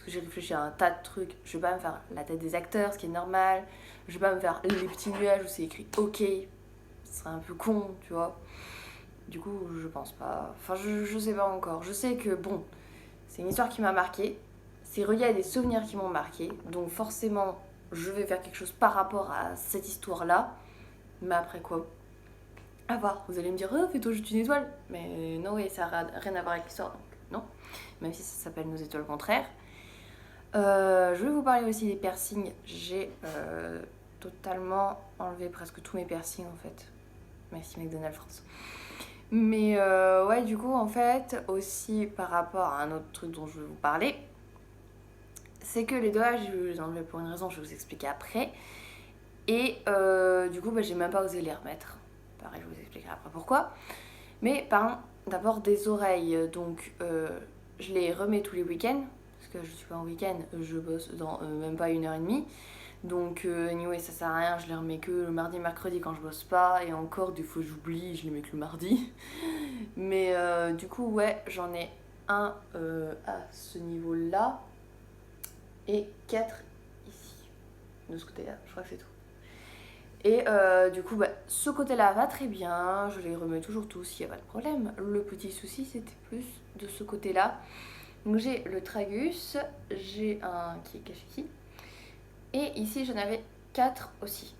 parce que j'ai réfléchi à un tas de trucs. Je vais pas me faire la tête des acteurs, ce qui est normal. Je vais pas me faire les petits nuages où c'est écrit OK. Ce serait un peu con, tu vois. Du coup, je pense pas. Enfin, je sais pas encore. Je sais que, bon, c'est une histoire qui m'a marquée. C'est relié à des souvenirs qui m'ont marqué. Donc, forcément, je vais faire quelque chose par rapport à cette histoire-là. Mais après quoi? À voir. Vous allez me dire, oh, fais-toi juste une étoile. Mais non, oui, ça n'a rien à voir avec l'histoire. Donc, non. Même si ça s'appelle Nos étoiles contraires. Je vais vous parler aussi des piercings. J'ai totalement enlevé presque tous mes piercings en fait. Merci McDonald's France. Mais ouais, du coup, en fait, aussi par rapport à un autre truc dont je vais vous parler, c'est que les doigts, je les ai enlevés pour une raison, je vais vous expliquer après. Et du coup, j'ai même pas osé les remettre. Pareil, je vous expliquerai après pourquoi. Mais par d'abord des oreilles, donc je les remets tous les week-ends, parce que je suis pas en week-end, je bosse dans même pas 1h30. Donc anyway, ça sert à rien, je les remets que le mardi, mercredi quand je bosse pas, et encore des fois j'oublie, je les mets que le mardi. Mais du coup, ouais, j'en ai un à ce niveau-là, et 4 ici, de ce côté-là, je crois que c'est tout. Et du coup, ce côté-là va très bien, je les remets toujours tous, il n'y a pas de problème. Le petit souci, c'était plus de ce côté-là. Donc j'ai le tragus, j'ai un qui est caché ici, et ici j'en avais 4 aussi.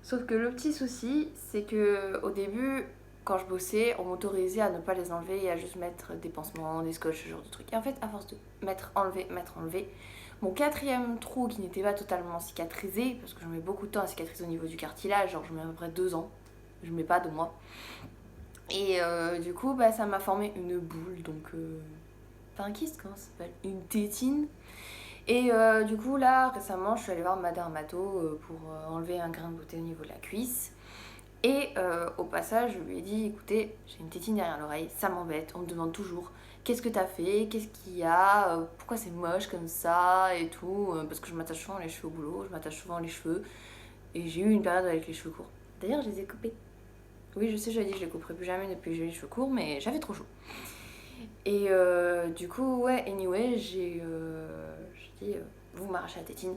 Sauf que le petit souci, c'est que au début, quand je bossais, on m'autorisait à ne pas les enlever et à juste mettre des pansements, des scotch, ce genre de trucs. Et en fait, à force de mettre, enlever, mon quatrième trou qui n'était pas totalement cicatrisé, parce que je mets beaucoup de temps à cicatriser au niveau du cartilage, genre je mets à peu près 2 ans, je mets pas 2 mois. Et du coup, ça m'a formé une boule, donc... Pas un kyste, comment ça s'appelle? Une tétine. Et du coup, là, récemment, je suis allée voir ma dermato pour enlever un grain de beauté au niveau de la cuisse. Et au passage, je lui ai dit, écoutez, j'ai une tétine derrière l'oreille, ça m'embête, on me demande toujours qu'est-ce que t'as fait, qu'est-ce qu'il y a, pourquoi c'est moche comme ça et tout, parce que je m'attache souvent les cheveux au boulot, je m'attache souvent les cheveux, et j'ai eu une période avec les cheveux courts. D'ailleurs, je les ai coupés. Oui, je sais, j'avais dit que je les couperais plus jamais depuis que j'ai les cheveux courts, mais j'avais trop chaud. Et du coup, ouais, anyway, j'ai dit, vous m'arrachez la tétine.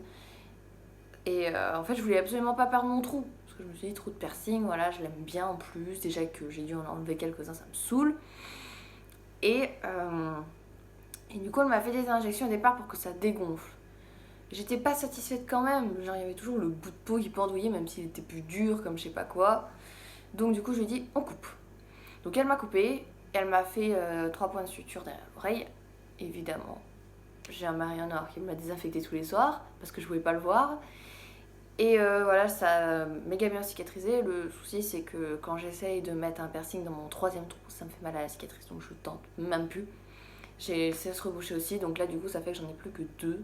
Et en fait, je voulais absolument pas perdre mon trou. Parce que je me suis dit, trou de piercing, voilà, je l'aime bien en plus. Déjà que j'ai dû en enlever quelques-uns, ça me saoule. Et du coup, elle m'a fait des injections au départ pour que ça dégonfle. J'étais pas satisfaite quand même. Genre, il y avait toujours le bout de peau qui pendouillait, même s'il était plus dur, comme je sais pas quoi. Donc, du coup, je lui ai dit, on coupe. Donc, elle m'a coupé. Elle m'a fait 3 points de suture derrière l'oreille. Évidemment, j'ai un mari en or qui me l'a désinfecté tous les soirs parce que je pouvais pas le voir. Et voilà, ça a méga bien cicatrisé. Le souci, c'est que quand j'essaye de mettre un piercing dans mon troisième trou, ça me fait mal à la cicatrice, donc je tente même plus. J'ai essayé de se reboucher aussi, donc là, du coup, ça fait que j'en ai plus que 2.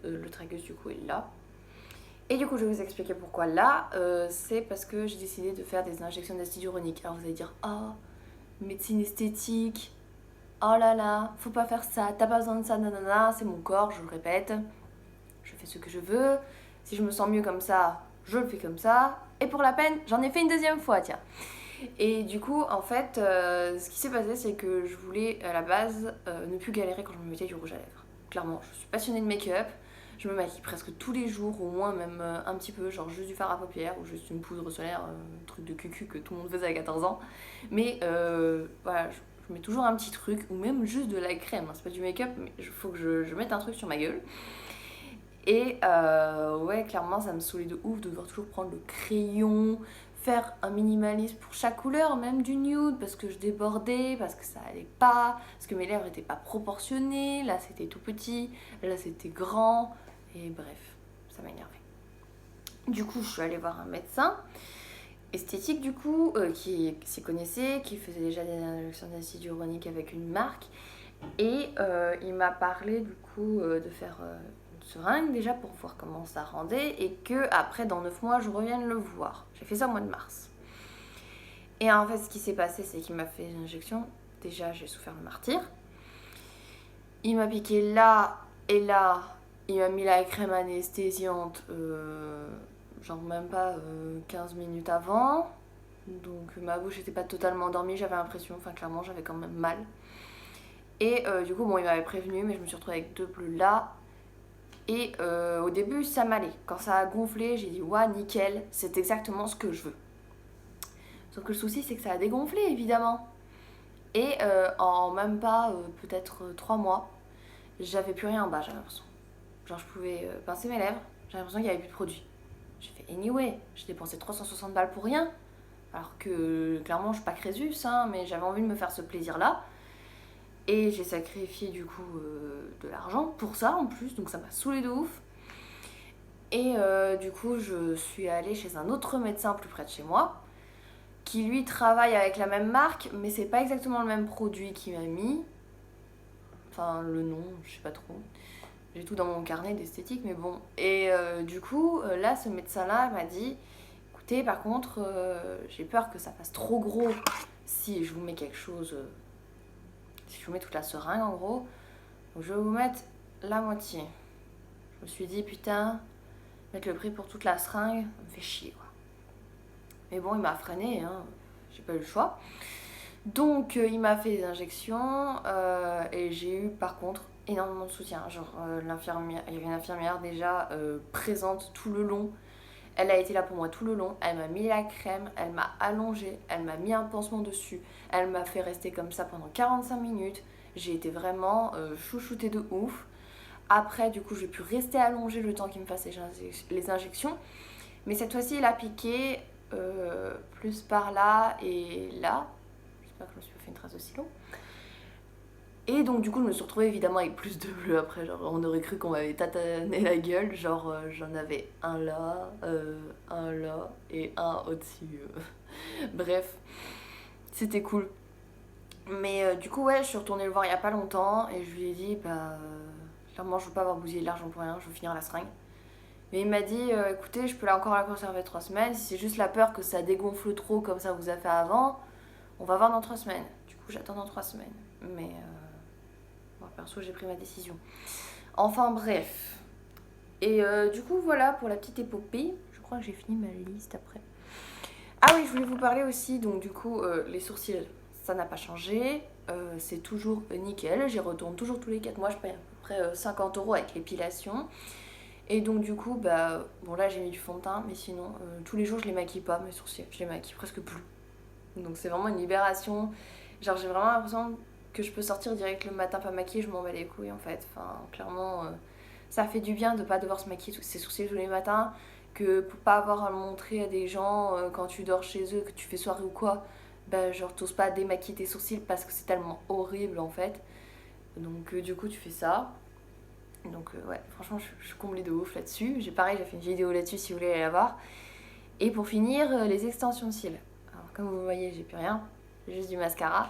Le tragus, du coup, est là. Et du coup, je vais vous expliquer pourquoi là. C'est parce que j'ai décidé de faire des injections d'acide uronique. Alors vous allez dire, oh, médecine esthétique, oh là là, faut pas faire ça, t'as pas besoin de ça, nanana, c'est mon corps, je le répète. Je fais ce que je veux. Si je me sens mieux comme ça, je le fais comme ça. Et pour la peine, j'en ai fait une deuxième fois, tiens. Et du coup, en fait, ce qui s'est passé, c'est que je voulais, à la base, ne plus galérer quand je me mettais du rouge à lèvres. Clairement, je suis passionnée de make-up. Je me maquille presque tous les jours, au moins même un petit peu, genre juste du fard à paupières ou juste une poudre solaire, un truc de cucu que tout le monde faisait à 14 ans. Mais voilà, je mets toujours un petit truc, ou même juste de la crème. Hein. C'est pas du make-up, mais il faut que je mette un truc sur ma gueule. Et ouais, clairement, ça me saoulait de ouf de devoir toujours prendre le crayon, faire un minimalisme pour chaque couleur, même du nude, parce que je débordais, parce que ça allait pas, parce que mes lèvres étaient pas proportionnées, là c'était tout petit, là c'était grand, et bref, ça m'énervait. Du coup, je suis allée voir un médecin esthétique, du coup, qui s'y connaissait, qui faisait déjà des injections d'acide hyaluronique avec une marque, et il m'a parlé du coup de faire seringue déjà pour voir comment ça rendait et que après dans 9 mois je revienne le voir. J'ai fait ça au mois de mars. Et en fait ce qui s'est passé c'est qu'il m'a fait une injection. Déjà j'ai souffert le martyre. Il m'a piqué là et là. Il m'a mis la crème anesthésiante genre même pas 15 minutes avant. Donc ma bouche n'était pas totalement endormie, j'avais l'impression, enfin clairement j'avais quand même mal. Et du coup bon il m'avait prévenu mais je me suis retrouvée avec 2 bleus là. Et au début, ça m'allait. Quand ça a gonflé, j'ai dit, ouais, nickel, c'est exactement ce que je veux. Sauf que le souci, c'est que ça a dégonflé, évidemment. Et en même pas, peut-être 3 mois, j'avais plus rien en bas, j'avais l'impression. Genre, je pouvais pincer mes lèvres, j'avais l'impression qu'il n'y avait plus de produit. J'ai fait, anyway, j'ai dépensé 360 balles pour rien. Alors que, clairement, je suis pas Crésus, hein, mais j'avais envie de me faire ce plaisir-là. Et j'ai sacrifié, du coup, de l'argent pour ça, en plus. Donc, ça m'a saoulé de ouf. Et du coup, je suis allée chez un autre médecin plus près de chez moi, qui lui travaille avec la même marque, mais c'est pas exactement le même produit qu'il m'a mis. Enfin, le nom, je sais pas trop. J'ai tout dans mon carnet d'esthétique, mais bon. Et du coup, là, ce médecin-là m'a dit, écoutez, par contre, j'ai peur que ça fasse trop gros si je vous mets quelque chose, si je vous mets toute la seringue en gros. Donc je vais vous mettre la moitié. Je me suis dit, putain, mettre le prix pour toute la seringue, ça me fait chier, quoi. Mais bon, il m'a freiné, hein. J'ai pas eu le choix. Donc il m'a fait des injections et j'ai eu par contre énormément de soutien. Genre l'infirmière, il y avait une infirmière déjà présente tout le long. Elle a été là pour moi tout le long. Elle m'a mis la crème, elle m'a allongée, elle m'a mis un pansement dessus. Elle m'a fait rester comme ça pendant 45 minutes. J'ai été vraiment chouchoutée de ouf. Après, du coup, j'ai pu rester allongée le temps qu'il me fasse les injections. Mais cette fois-ci, elle a piqué plus par là et là. J'espère que je me suis pas fait une trace de silo. Et donc du coup je me suis retrouvée évidemment avec plus de bleu après, genre on aurait cru qu'on m'avait tatané la gueule, genre j'en avais un là et un au-dessus. Bref, c'était cool. Mais du coup ouais, je suis retournée le voir il y a pas longtemps et je lui ai dit clairement je veux pas avoir bousillé de l'argent pour rien, je veux finir la seringue. Mais il m'a dit écoutez je peux encore la conserver 3 semaines, si c'est juste la peur que ça dégonfle trop comme ça vous a fait avant, on va voir dans 3 semaines. Du coup j'attends dans 3 semaines. Mais bon, perso j'ai pris ma décision. Enfin bref. Et du coup voilà pour la petite épopée. Je crois que j'ai fini ma liste après. Ah oui, je voulais vous parler aussi. Donc du coup les sourcils, ça n'a pas changé. C'est toujours nickel. J'y retourne toujours tous les 4 mois. Je paye à peu près 50 € avec l'épilation. Et donc du coup, bon là j'ai mis du fond de teint. Mais sinon, tous les jours je les maquille pas mes sourcils. Je les maquille presque plus. Donc c'est vraiment une libération. Genre j'ai vraiment l'impression que je peux sortir direct le matin pas maquillée, je m'en bats les couilles en fait. Enfin clairement ça fait du bien de pas devoir se maquiller ses sourcils tous les matins, que pour pas avoir à le montrer à des gens quand tu dors chez eux, que tu fais soirée ou quoi, genre t'oses pas démaquiller tes sourcils parce que c'est tellement horrible en fait. Donc du coup tu fais ça. Donc ouais, franchement je suis comblée de ouf là-dessus. J'ai fait une vidéo là-dessus si vous voulez aller la voir. Et pour finir, les extensions de cils. Alors comme vous voyez, j'ai plus rien, j'ai juste du mascara.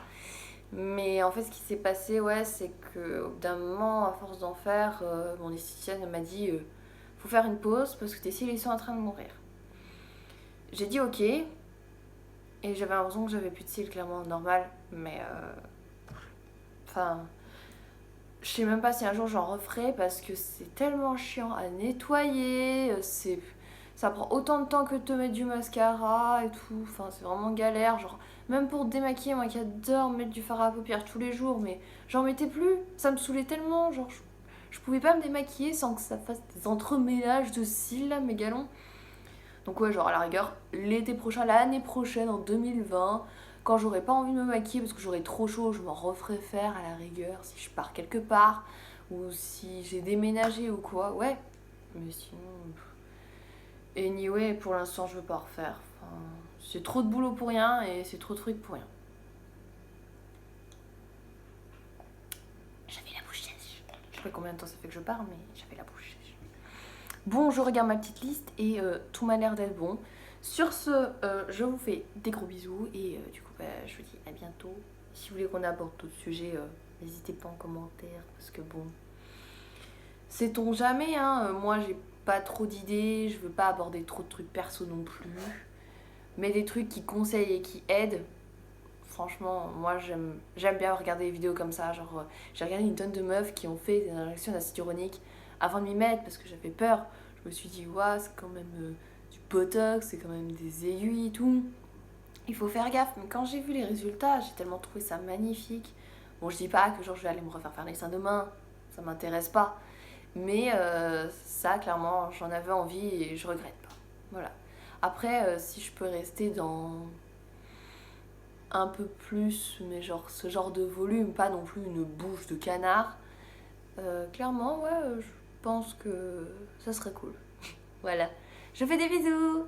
Mais en fait, ce qui s'est passé, ouais, c'est que d'un moment, à force d'en faire, mon esthéticienne m'a dit faut faire une pause parce que tes cils ils sont en train de mourir. J'ai dit ok, et j'avais l'impression que j'avais plus de cils clairement normal, mais enfin, je sais même pas si un jour j'en referai parce que c'est tellement chiant à nettoyer, ça prend autant de temps que de te mettre du mascara et tout, enfin c'est vraiment galère, genre même pour te démaquiller, moi qui adore mettre du fard à paupières tous les jours, mais j'en mettais plus, ça me saoulait tellement, genre je pouvais pas me démaquiller sans que ça fasse des entremêlages de cils là, mes galons. Donc ouais, genre à la rigueur, l'été prochain, l'année prochaine, en 2020, quand j'aurai pas envie de me maquiller parce que j'aurai trop chaud, je m'en referai faire à la rigueur si je pars quelque part ou si j'ai déménagé ou quoi, ouais. Mais sinon, anyway, pour l'instant, je veux pas refaire. Enfin, c'est trop de boulot pour rien et c'est trop de trucs pour rien. J'avais la bouche sèche. Je sais pas combien de temps ça fait que je parle, mais j'avais la bouche sèche. Bon, je regarde ma petite liste et tout m'a l'air d'être bon. Sur ce, je vous fais des gros bisous et du coup, je vous dis à bientôt. Si vous voulez qu'on aborde d'autres sujets, n'hésitez pas en commentaire parce que bon, sait-on jamais, hein. Moi, j'ai pas trop d'idées, je veux pas aborder trop de trucs perso non plus. Mais des trucs qui conseillent et qui aident, franchement, moi j'aime bien regarder des vidéos comme ça. Genre, j'ai regardé une tonne de meufs qui ont fait des injections d'acide hyaluronique avant de m'y mettre parce que j'avais peur. Je me suis dit, ouais, c'est quand même du botox, c'est quand même des aiguilles et tout. Il faut faire gaffe. Mais quand j'ai vu les résultats, j'ai tellement trouvé ça magnifique. Bon, je dis pas que genre je vais aller me refaire faire les seins demain, ça m'intéresse pas. Mais ça, clairement, j'en avais envie et je regrette pas. Voilà. Après, si je peux rester dans un peu plus, mais genre ce genre de volume, pas non plus une bouche de canard, clairement, ouais, je pense que ça serait cool. Voilà. Je fais des bisous!